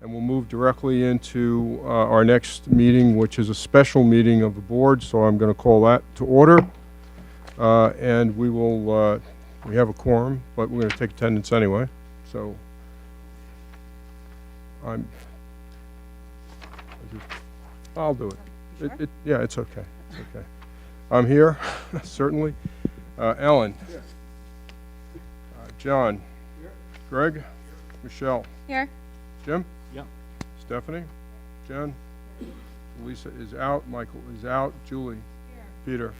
and we'll move directly into our next meeting, which is a special meeting of the board, so I'm going to call that to order. And we will, we have a quorum, but we're going to take attendance anyway, so I'll do it. Sure. Yeah, it's okay. It's okay. I'm here, certainly. Ellen? Here. John? Here. Greg? Here. Michelle? Here. Jim? Yeah. Stephanie? Jen? Lisa is out. Michael is out. Julie? Here. Peter?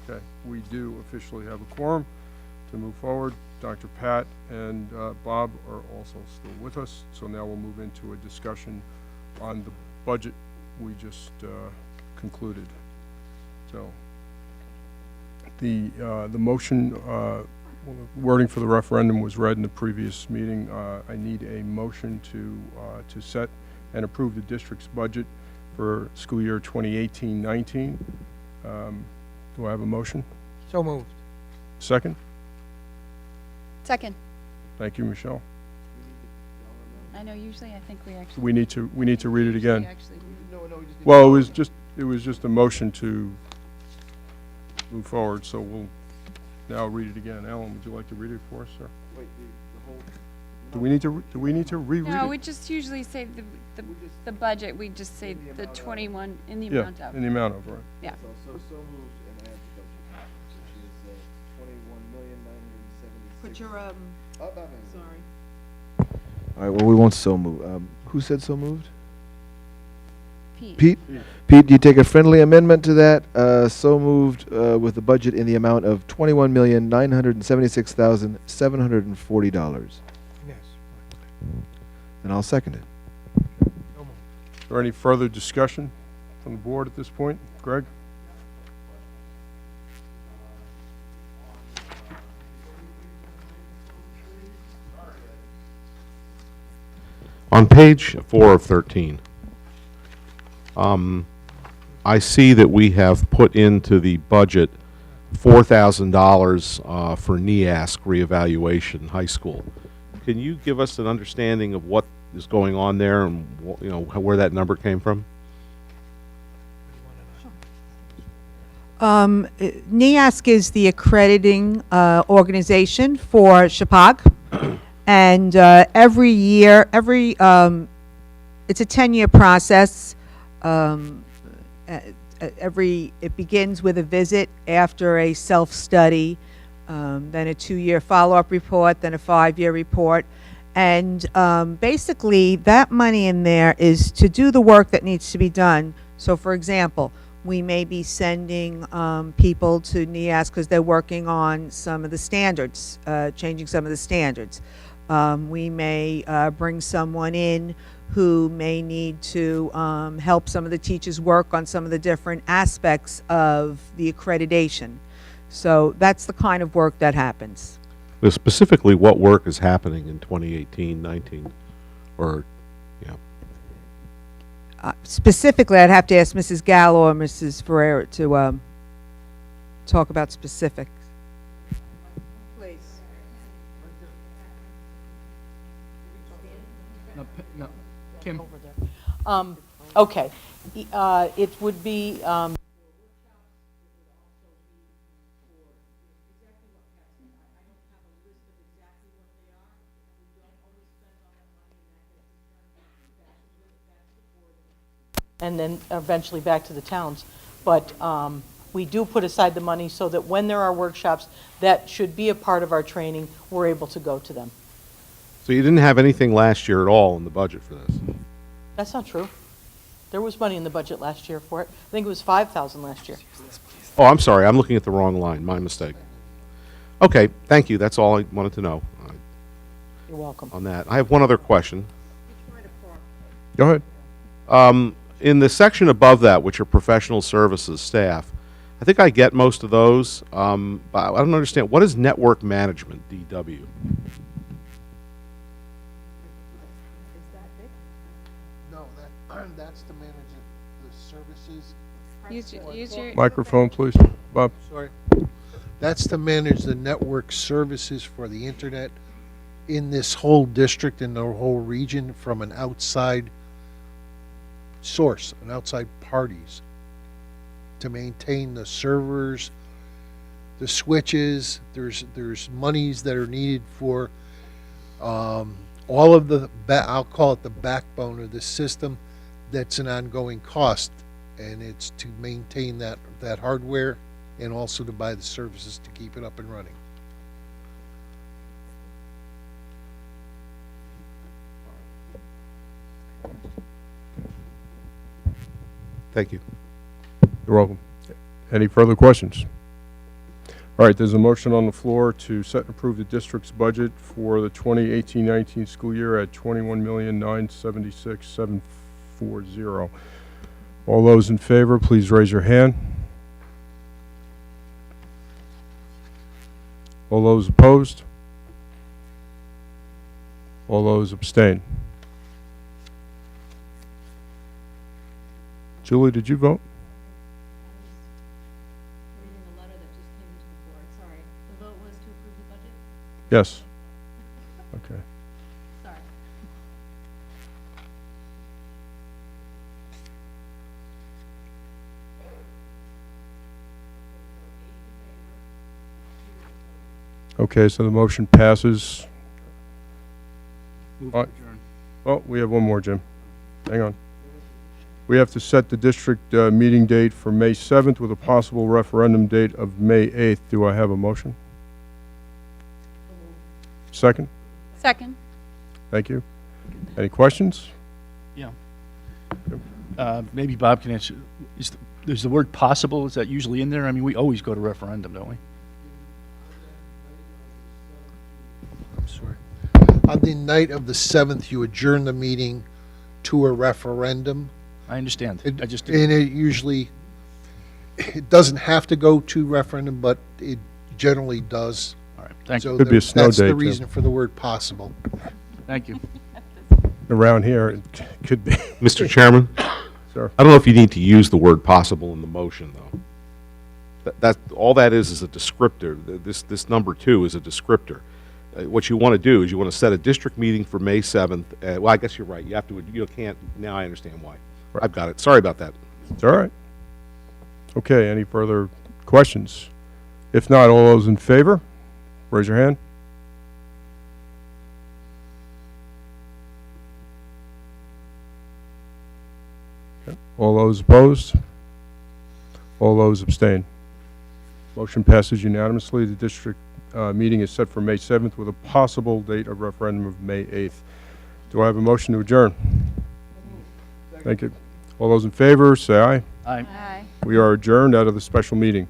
Okay, we do officially have a quorum to move forward. Dr. Pat and Bob are also still with us, so now we'll move into a discussion on the budget we just concluded. So the motion, wording for the referendum was read in the previous meeting. I need a motion to set and approve the district's budget for school year 2018-19. Do I have a motion? So moved. Second? Second. Thank you, Michelle. I know usually I think we actually. We need to read it again. No, we just Well, it was just a motion to move forward, so we'll now read it again. Alan, would you like to read it for us, sir? Wait, the whole. Do we need to reread No, it? we just usually say the budget, we just say In the the amount of. 21 in the Yeah, amount of. in the amount of, right. Yeah. So moved and add the budget, which is 21,976. Put your, Oh, no. sorry. All right, well, we won't so move. Who said so moved? Pete. Pete? Pete, do you take a friendly amendment to that? So moved with the budget in the amount of $21,976,740. Yes. And I'll second it. So moved. Is there any further discussion from the board at this point? Greg? On page 4 of 13, I see that we have put into the budget $4,000 for NEASC reevaluation high school. Can you give us an understanding of what is going on there and where that number came from? NEASC is the accrediting organization for Chapag. And every year, it's a 10-year process. It begins with a visit, after a self-study, then a 2-year follow-up report, then a 5-year report. And basically, that money in there is to do the work that needs to be done. So, for example, we may be sending people to NEASC because they're working on some of the standards, changing some of the standards. We may bring someone in who may need to help some of the teachers work on some of the different aspects of the accreditation. So that's the kind of work that happens. Specifically, what work is happening in 2018-19? Or, yeah. Specifically, I'd have to ask Mrs. Gallo or Mrs. Ferreira to talk about specifics. Please. No, Kim. Okay. It would be, and then eventually back to the towns. But we do put aside the money so that when there are workshops that should be a part of our training, we're able to go to them. So you didn't have anything last year at all in the budget for this? That's not true. There was money in the budget last year for it. I think it was $5,000 last year. Oh, I'm sorry. I'm looking at the wrong line. My mistake. Okay, thank you. That's all I wanted to know You're welcome. on that. I have one other question. Go ahead. In the section above that, which are professional services staff, I think I get most of those, but I don't understand. What is network management, DW? No, that's to manage the services. Use your. Microphone, please. Bob? Sorry. That's to manage the network services for the internet in this whole district, in the whole region, from an outside source, an outside parties, to maintain the servers, the switches. There's monies that are needed for all of the, I'll call it the backbone of this system. That's an ongoing cost, and it's to maintain that hardware and also to buy the services to keep it up and running. Thank you. You're welcome. Any further questions? All right, there's a motion on the floor to set and approve the district's budget for the 2018-19 school year at $21,976,740. All those in favor, please raise your hand. All those opposed? All those abstain? Julie, did you vote? Reading the letter that just came into the board, sorry. The vote was to approve the budget? Yes. Okay. Sorry. Okay, so the motion passes. Move to Oh, we have one more, Jim. Hang on. We have to set the district meeting date for May 7th with a possible referendum date of May 8th. Do I have a motion? Second? Second. Thank you. Any questions? Yeah. Maybe Bob can answer. Is the word possible, is that usually in there? I mean, we always go to referendum, don't we? I'm sorry. On the night of the 7th, you adjourn the meeting to a referendum. I understand. It- I just, And it usually, it doesn't have to go to referendum, but it generally does. all right, thank you. So Could be a snow that's day, the too. reason for the word possible. Thank you. Around here, it could be. Mr. Chairman? Sir. I don't know if you need to use the word possible in the motion, though. All that is a descriptor. This number 2 is a descriptor. What you want to do is you want to set a district meeting for May 7th. Well, I guess you're right. You have to, you can't, now I understand why. I've got it. Sorry about that. It's all right. Okay, any further questions? If not, all those in favor, raise your hand. Okay. All those opposed? All those abstain? Motion passes unanimously. The district meeting is set for May 7th with a possible date of referendum of May 8th. Do I have a motion to adjourn? Thank you. All those in favor, say aye. Aye. Aye. We are adjourned out of the special meeting.